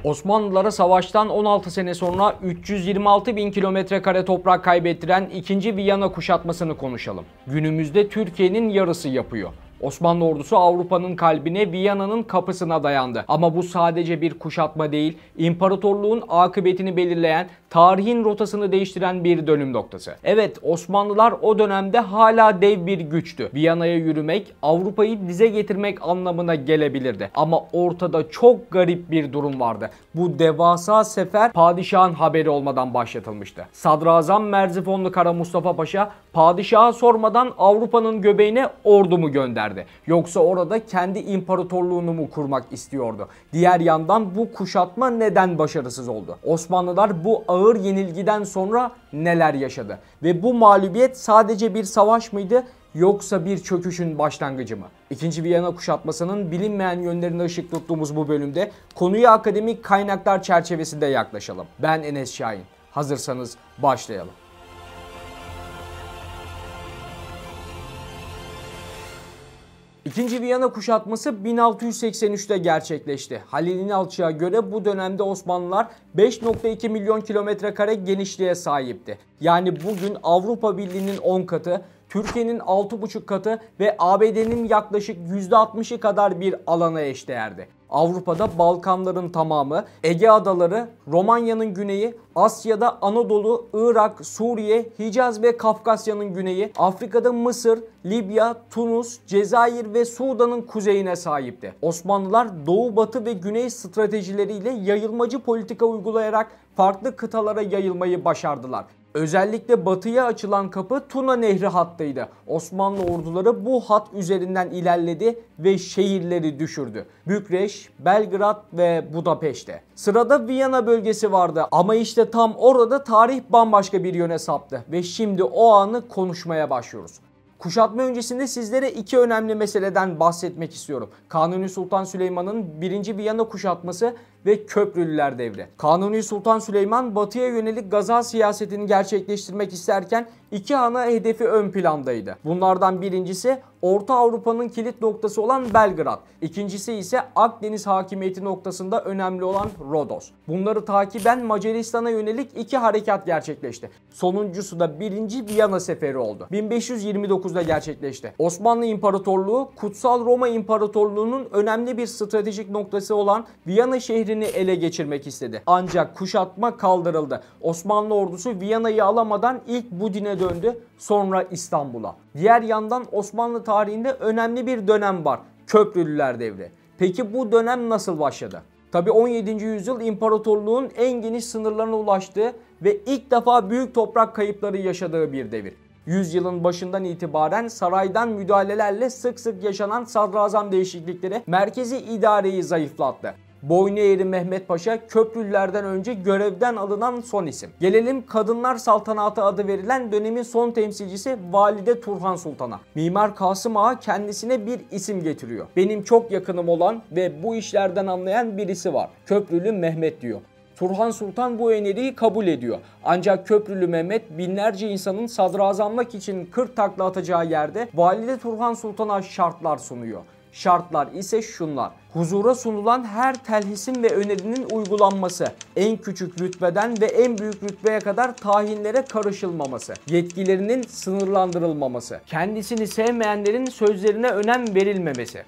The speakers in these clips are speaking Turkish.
Osmanlılara savaştan 16 sene sonra 326 bin kilometre kare toprak kaybettiren 2. Viyana kuşatmasını konuşalım. Günümüzde Türkiye'nin yarısı yapıyor. Osmanlı ordusu Avrupa'nın kalbine, Viyana'nın kapısına dayandı. Ama bu sadece bir kuşatma değil, imparatorluğun akıbetini belirleyen, tarihin rotasını değiştiren bir dönüm noktası. Evet, Osmanlılar o dönemde hala dev bir güçtü. Viyana'ya yürümek, Avrupa'yı dize getirmek anlamına gelebilirdi. Ama ortada çok garip bir durum vardı. Bu devasa sefer padişahın haberi olmadan başlatılmıştı. Sadrazam Merzifonlu Kara Mustafa Paşa, padişaha sormadan Avrupa'nın göbeğine ordumu gönderdi. Yoksa orada kendi imparatorluğunu mu kurmak istiyordu? Diğer yandan bu kuşatma neden başarısız oldu? Osmanlılar bu ağır yenilgiden sonra neler yaşadı? Ve bu mağlubiyet sadece bir savaş mıydı? Yoksa bir çöküşün başlangıcı mı? 2. Viyana kuşatmasının bilinmeyen yönlerine ışık tuttuğumuz bu bölümde konuya akademik kaynaklar çerçevesinde yaklaşalım. Ben Enes Şahin. Hazırsanız başlayalım. 2. Viyana kuşatması 1683'te gerçekleşti. Halil İnalcık'a göre bu dönemde Osmanlılar 5,2 milyon kilometre kare genişliğe sahipti. Yani bugün Avrupa Birliği'nin 10 katı, Türkiye'nin 6,5 katı ve ABD'nin yaklaşık %60'ı kadar bir alana eşdeğerdi. Avrupa'da Balkanların tamamı, Ege Adaları, Romanya'nın güneyi, Asya'da Anadolu, Irak, Suriye, Hicaz ve Kafkasya'nın güneyi, Afrika'da Mısır, Libya, Tunus, Cezayir ve Sudan'ın kuzeyine sahipti. Osmanlılar doğu, batı ve güney stratejileriyle yayılmacı politika uygulayarak farklı kıtalara yayılmayı başardılar. Özellikle batıya açılan kapı Tuna Nehri hattıydı. Osmanlı orduları bu hat üzerinden ilerledi ve şehirleri düşürdü. Bükreş, Belgrad ve Budapeşte. Sırada Viyana bölgesi vardı ama işte tam orada tarih bambaşka bir yöne saptı ve şimdi o anı konuşmaya başlıyoruz. Kuşatma öncesinde sizlere iki önemli meseleden bahsetmek istiyorum. Kanuni Sultan Süleyman'ın 1. Viyana kuşatması ve Köprülüler devri. Kanuni Sultan Süleyman batıya yönelik gaza siyasetini gerçekleştirmek isterken iki ana hedefi ön plandaydı. Bunlardan birincisi Orta Avrupa'nın kilit noktası olan Belgrad. İkincisi ise Akdeniz hakimiyeti noktasında önemli olan Rodos. Bunları takiben Macaristan'a yönelik iki harekat gerçekleşti. Sonuncusu da 1. Viyana seferi oldu. 1529'da gerçekleşti. Osmanlı İmparatorluğu, Kutsal Roma İmparatorluğu'nun önemli bir stratejik noktası olan Viyana şehrini ele geçirmek istedi. Ancak kuşatma kaldırıldı. Osmanlı ordusu Viyana'yı alamadan ilk Budin'e döndü, sonra İstanbul'a. Diğer yandan Osmanlı tarihinde önemli bir dönem var. Köprülüler devri. Peki bu dönem nasıl başladı? Tabi 17. yüzyıl imparatorluğun en geniş sınırlarına ulaştığı ve ilk defa büyük toprak kayıpları yaşadığı bir devir. Yüzyılın başından itibaren saraydan müdahalelerle sık sık yaşanan sadrazam değişiklikleri merkezi idareyi zayıflattı. Boynueğri Mehmet Paşa Köprülülerden önce görevden alınan son isim. Gelelim Kadınlar Saltanatı adı verilen dönemin son temsilcisi Valide Turhan Sultan'a. Mimar Kasım Ağa kendisine bir isim getiriyor. Benim çok yakınım olan ve bu işlerden anlayan birisi var. Köprülü Mehmet diyor. Turhan Sultan bu öneriyi kabul ediyor. Ancak Köprülü Mehmet binlerce insanın sadrazamlık için 40 takla atacağı yerde Valide Turhan Sultan'a şartlar sunuyor. Şartlar ise şunlar: huzura sunulan her telhisin ve önerinin uygulanması, en küçük rütbeden ve en büyük rütbeye kadar tayinlere karışılmaması, yetkilerinin sınırlandırılmaması, kendisini sevmeyenlerin sözlerine önem verilmemesi.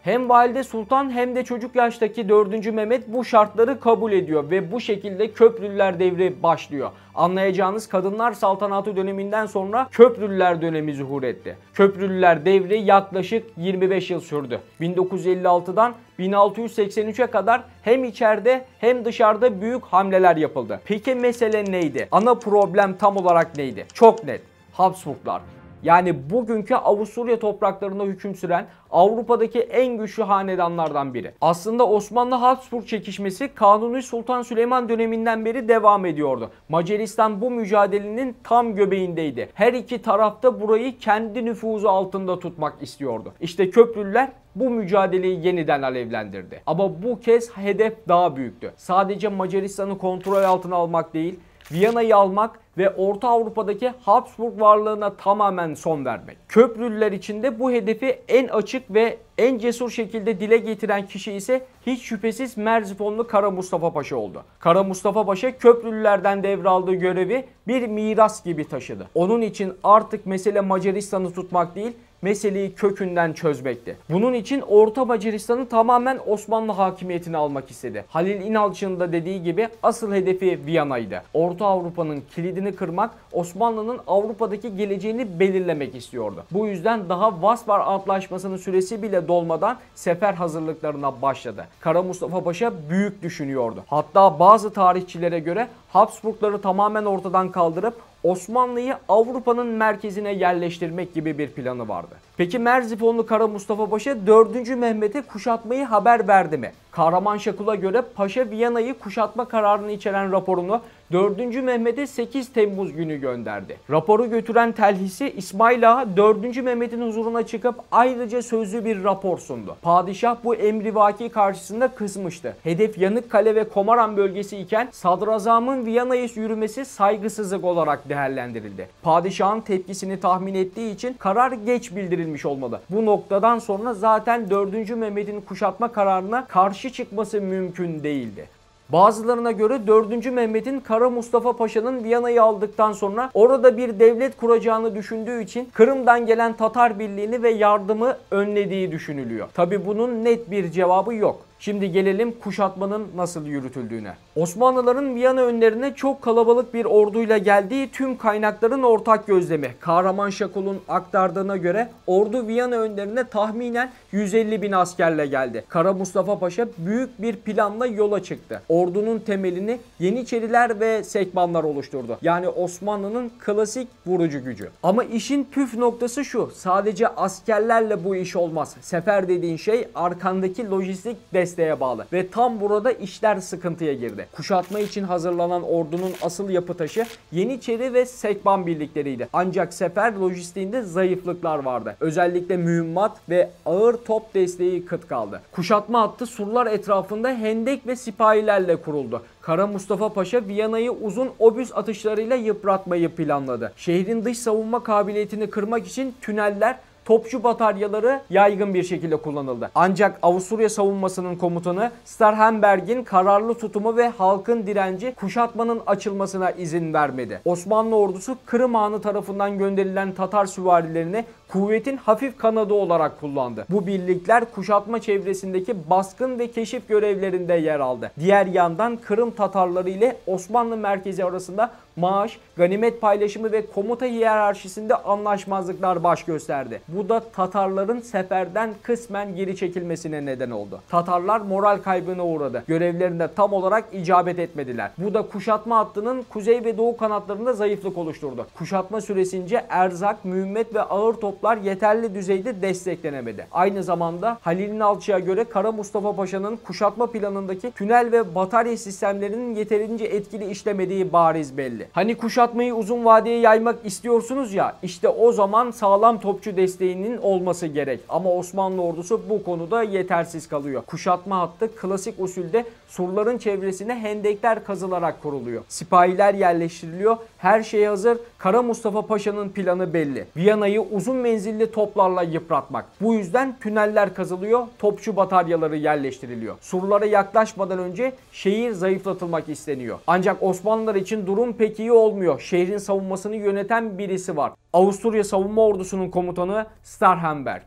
Hem Valide Sultan hem de çocuk yaştaki 4. Mehmet bu şartları kabul ediyor ve bu şekilde Köprülüler devri başlıyor. Anlayacağınız Kadınlar Saltanatı döneminden sonra Köprülüler dönemi zuhur etti. Köprülüler devri yaklaşık 25 yıl sürdü. 1956'dan 1683'e kadar hem içeride hem dışarıda büyük hamleler yapıldı. Peki mesele neydi? Ana problem tam olarak neydi? Çok net: Habsburglar. Yani bugünkü Avusturya topraklarında hüküm süren Avrupa'daki en güçlü hanedanlardan biri. Aslında Osmanlı-Habsburg çekişmesi Kanuni Sultan Süleyman döneminden beri devam ediyordu. Macaristan bu mücadelenin tam göbeğindeydi. Her iki tarafta burayı kendi nüfuzu altında tutmak istiyordu. İşte Köprülüler bu mücadeleyi yeniden alevlendirdi. Ama bu kez hedef daha büyüktü. Sadece Macaristan'ı kontrol altına almak değil, Viyana'yı almak ve Orta Avrupa'daki Habsburg varlığına tamamen son vermek. Köprülüler içinde bu hedefi en açık ve en cesur şekilde dile getiren kişi ise hiç şüphesiz Merzifonlu Kara Mustafa Paşa oldu. Kara Mustafa Paşa Köprülülerden devraldığı görevi bir miras gibi taşıdı. Onun için artık mesele Macaristan'ı tutmak değil, meseleyi kökünden çözmekti. Bunun için Orta Macaristan'ı tamamen Osmanlı hakimiyetine almak istedi. Halil İnalcık'ın da dediği gibi asıl hedefi Viyana'ydı. Orta Avrupa'nın kilidini kırmak, Osmanlı'nın Avrupa'daki geleceğini belirlemek istiyordu. Bu yüzden daha Vaspar Antlaşması'nın süresi bile dolmadan sefer hazırlıklarına başladı. Kara Mustafa Paşa büyük düşünüyordu. Hatta bazı tarihçilere göre Habsburgları tamamen ortadan kaldırıp Osmanlı'yı Avrupa'nın merkezine yerleştirmek gibi bir planı vardı. Peki Merzifonlu Kara Mustafa Paşa 4. Mehmet'e kuşatmayı haber verdi mi? Kahraman Şakul'a göre Paşa Viyana'yı kuşatma kararını içeren raporunu 4. Mehmet'e 8 Temmuz günü gönderdi. Raporu götüren telhisi İsmail Ağa 4. Mehmet'in huzuruna çıkıp ayrıca sözlü bir rapor sundu. Padişah bu emrivaki karşısında kızmıştı. Hedef Yanıkkale ve Komaran bölgesi iken sadrazamın Viyana'ya yürümesi saygısızlık olarak değerlendirildi. Padişahın tepkisini tahmin ettiği için karar geç bildirilmiş olmalı. Bu noktadan sonra zaten 4. Mehmet'in kuşatma kararına karşı çıkması mümkün değildi. Bazılarına göre 4. Mehmet'in Kara Mustafa Paşa'nın Viyana'yı aldıktan sonra orada bir devlet kuracağını düşündüğü için Kırım'dan gelen Tatar birliğini ve yardımı önlediği düşünülüyor. Tabi bunun net bir cevabı yok. Şimdi gelelim kuşatmanın nasıl yürütüldüğüne. Osmanlıların Viyana önlerine çok kalabalık bir orduyla geldiği tüm kaynakların ortak gözlemi. Kahraman Şakul'un aktardığına göre ordu Viyana önlerine tahminen 150 bin askerle geldi. Kara Mustafa Paşa büyük bir planla yola çıktı. Ordunun temelini Yeniçeriler ve Sekbanlar oluşturdu. Yani Osmanlı'nın klasik vurucu gücü. Ama işin püf noktası şu: sadece askerlerle bu iş olmaz. Sefer dediğin şey arkandaki lojistik desteğe bağlı ve tam burada işler sıkıntıya girdi. Kuşatma için hazırlanan ordunun asıl yapı taşı Yeniçeri ve Sekban birlikleriydi. Ancak sefer lojistiğinde zayıflıklar vardı. Özellikle mühimmat ve ağır top desteği kıt kaldı. Kuşatma hattı surlar etrafında hendek ve sipahilerle kuruldu. Kara Mustafa Paşa Viyana'yı uzun obüs atışlarıyla yıpratmayı planladı. Şehrin dış savunma kabiliyetini kırmak için tüneller, topçu bataryaları yaygın bir şekilde kullanıldı. Ancak Avusturya savunmasının komutanı Starhemberg'in kararlı tutumu ve halkın direnci kuşatmanın açılmasına izin vermedi. Osmanlı ordusu Kırım Hanı tarafından gönderilen Tatar süvarilerini kuvvetin hafif kanadı olarak kullandı. Bu birlikler kuşatma çevresindeki baskın ve keşif görevlerinde yer aldı. Diğer yandan Kırım Tatarları ile Osmanlı merkezi arasında maaş, ganimet paylaşımı ve komuta hiyerarşisinde anlaşmazlıklar baş gösterdi. Bu da Tatarların seferden kısmen geri çekilmesine neden oldu. Tatarlar moral kaybına uğradı. Görevlerinde tam olarak icabet etmediler. Bu da kuşatma hattının kuzey ve doğu kanatlarında zayıflık oluşturdu. Kuşatma süresince erzak, mühimmet ve ağır toplar yeterli düzeyde desteklenemedi. Aynı zamanda Halil İnalcık'a göre Kara Mustafa Paşa'nın kuşatma planındaki tünel ve batarya sistemlerinin yeterince etkili işlemediği bariz belli. Hani kuşatmayı uzun vadeye yaymak istiyorsunuz ya, işte o zaman sağlam topçu desteğinin olması gerek. Ama Osmanlı ordusu bu konuda yetersiz kalıyor. Kuşatma hattı klasik usulde surların çevresine hendekler kazılarak kuruluyor. Sipahiler yerleştiriliyor. Her şey hazır. Kara Mustafa Paşa'nın planı belli. Viyana'yı uzun menzilli toplarla yıpratmak. Bu yüzden tüneller kazılıyor. Topçu bataryaları yerleştiriliyor. Surlara yaklaşmadan önce şehir zayıflatılmak isteniyor. Ancak Osmanlılar için durum pek iyi olmuyor. Şehrin savunmasını yöneten birisi var. Avusturya Savunma Ordusu'nun komutanı Starhemberg.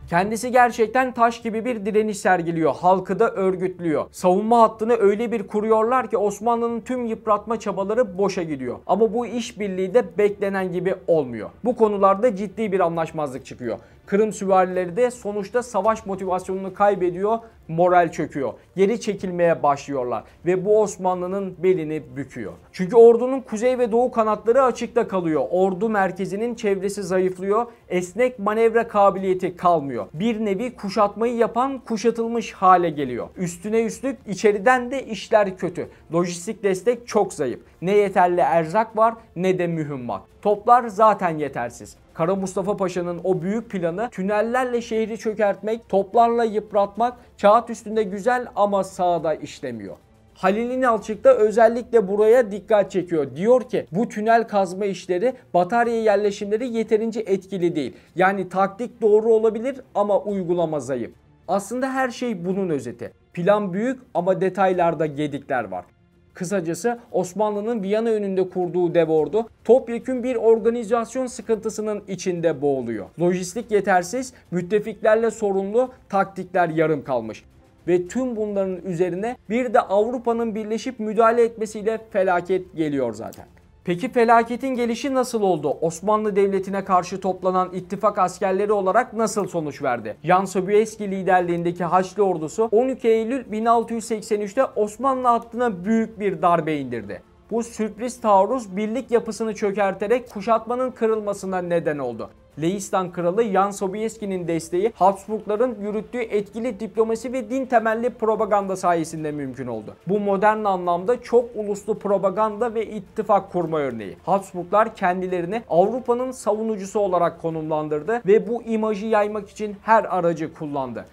Kendisi gerçekten taş gibi bir direniş sergiliyor. Halkı da örgütlüyor. Savunma hattını öyle bir kuruyorlar ki Osmanlı'nın tüm yıpratma çabaları boşa gidiyor. Ama bu işbirliği de beklenen gibi olmuyor. Bu konularda ciddi bir anlaşmazlık çıkıyor. Kırım süvarileri de sonuçta savaş motivasyonunu kaybediyor, moral çöküyor. Geri çekilmeye başlıyorlar ve bu Osmanlı'nın belini büküyor. Çünkü ordunun kuzey ve doğu kanatları açıkta kalıyor. Ordu merkezinin çevresi zayıflıyor, esnek manevra kabiliyeti kalmıyor. Bir nevi kuşatmayı yapan kuşatılmış hale geliyor. Üstüne üstlük içeriden de işler kötü. Lojistik destek çok zayıf. Ne yeterli erzak var ne de mühimmat. Toplar zaten yetersiz. Kara Mustafa Paşa'nın o büyük planı tünellerle şehri çökertmek, toplarla yıpratmak kağıt üstünde güzel ama sahada işlemiyor. Halil İnalcık da özellikle buraya dikkat çekiyor. Diyor ki bu tünel kazma işleri, batarya yerleşimleri yeterince etkili değil. Yani taktik doğru olabilir ama uygulama zayıf. Aslında her şey bunun özeti. Plan büyük ama detaylarda gedikler var. Kısacası Osmanlı'nın Viyana önünde kurduğu dev ordu topyekün bir organizasyon sıkıntısının içinde boğuluyor. Lojistik yetersiz, müttefiklerle sorunlu, taktikler yarım kalmış. Ve tüm bunların üzerine bir de Avrupa'nın birleşip müdahale etmesiyle felaket geliyor zaten. Peki felaketin gelişi nasıl oldu? Osmanlı Devleti'ne karşı toplanan ittifak askerleri olarak nasıl sonuç verdi? Jan Sobieski liderliğindeki Haçlı ordusu 12 Eylül 1683'te Osmanlı hattına büyük bir darbe indirdi. Bu sürpriz taarruz birlik yapısını çökerterek kuşatmanın kırılmasına neden oldu. Leistan kralı Jan Sobieski'nin desteği Habsburgların yürüttüğü etkili diplomasi ve din temelli propaganda sayesinde mümkün oldu. Bu modern anlamda çok uluslu propaganda ve ittifak kurma örneği. Habsburglar kendilerini Avrupa'nın savunucusu olarak konumlandırdı ve bu imajı yaymak için her aracı kullandı.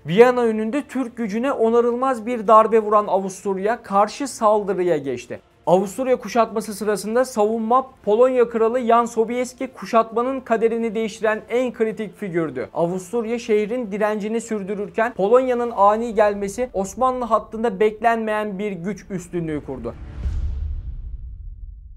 Viyana önünde Türk gücüne onarılmaz bir darbe vuran Avusturya karşı saldırıya geçti. Avusturya kuşatması sırasında savunma Polonya kralı Jan Sobieski kuşatmanın kaderini değiştiren en kritik figürdü. Avusturya şehrin direncini sürdürürken Polonya'nın ani gelmesi Osmanlı hattında beklenmeyen bir güç üstünlüğü kurdu.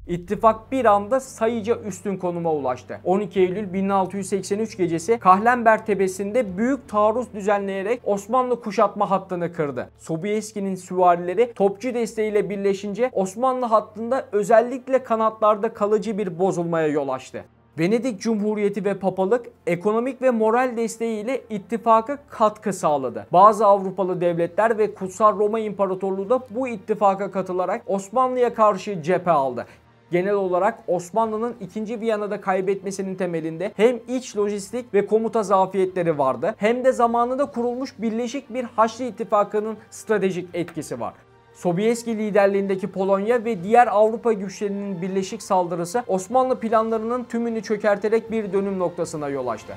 İttifak bir anda sayıca üstün konuma ulaştı. 12 Eylül 1683 gecesi Kahlenberg tepesinde büyük taarruz düzenleyerek Osmanlı kuşatma hattını kırdı. Sobieski'nin süvarileri topçu desteğiyle birleşince Osmanlı hattında özellikle kanatlarda kalıcı bir bozulmaya yol açtı. Venedik Cumhuriyeti ve Papalık ekonomik ve moral desteğiyle ittifaka katkı sağladı. Bazı Avrupalı devletler ve Kutsal Roma İmparatorluğu da bu ittifaka katılarak Osmanlı'ya karşı cephe aldı. Genel olarak Osmanlı'nın 2. Viyana'da kaybetmesinin temelinde hem iç lojistik ve komuta zafiyetleri vardı hem de zamanında kurulmuş birleşik bir Haçlı İttifakı'nın stratejik etkisi var. Sobieski liderliğindeki Polonya ve diğer Avrupa güçlerinin birleşik saldırısı Osmanlı planlarının tümünü çökerterek bir dönüm noktasına yol açtı.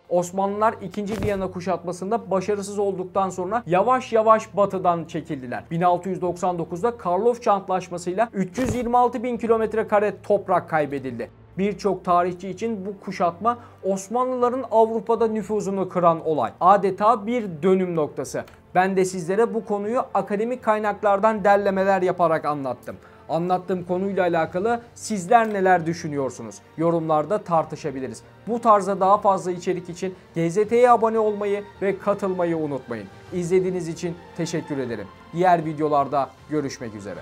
Osmanlılar 2. Viyana kuşatmasında başarısız olduktan sonra yavaş yavaş batıdan çekildiler. 1699'da Karlofça Antlaşması'yla 326.000 km² toprak kaybedildi. Birçok tarihçi için bu kuşatma Osmanlıların Avrupa'da nüfuzunu kıran olay. Adeta bir dönüm noktası. Ben de sizlere bu konuyu akademik kaynaklardan derlemeler yaparak anlattım. Anlattığım konuyla alakalı sizler neler düşünüyorsunuz? Yorumlarda tartışabiliriz. Bu tarzda daha fazla içerik için GZT'ye abone olmayı ve katılmayı unutmayın. İzlediğiniz için teşekkür ederim. Diğer videolarda görüşmek üzere.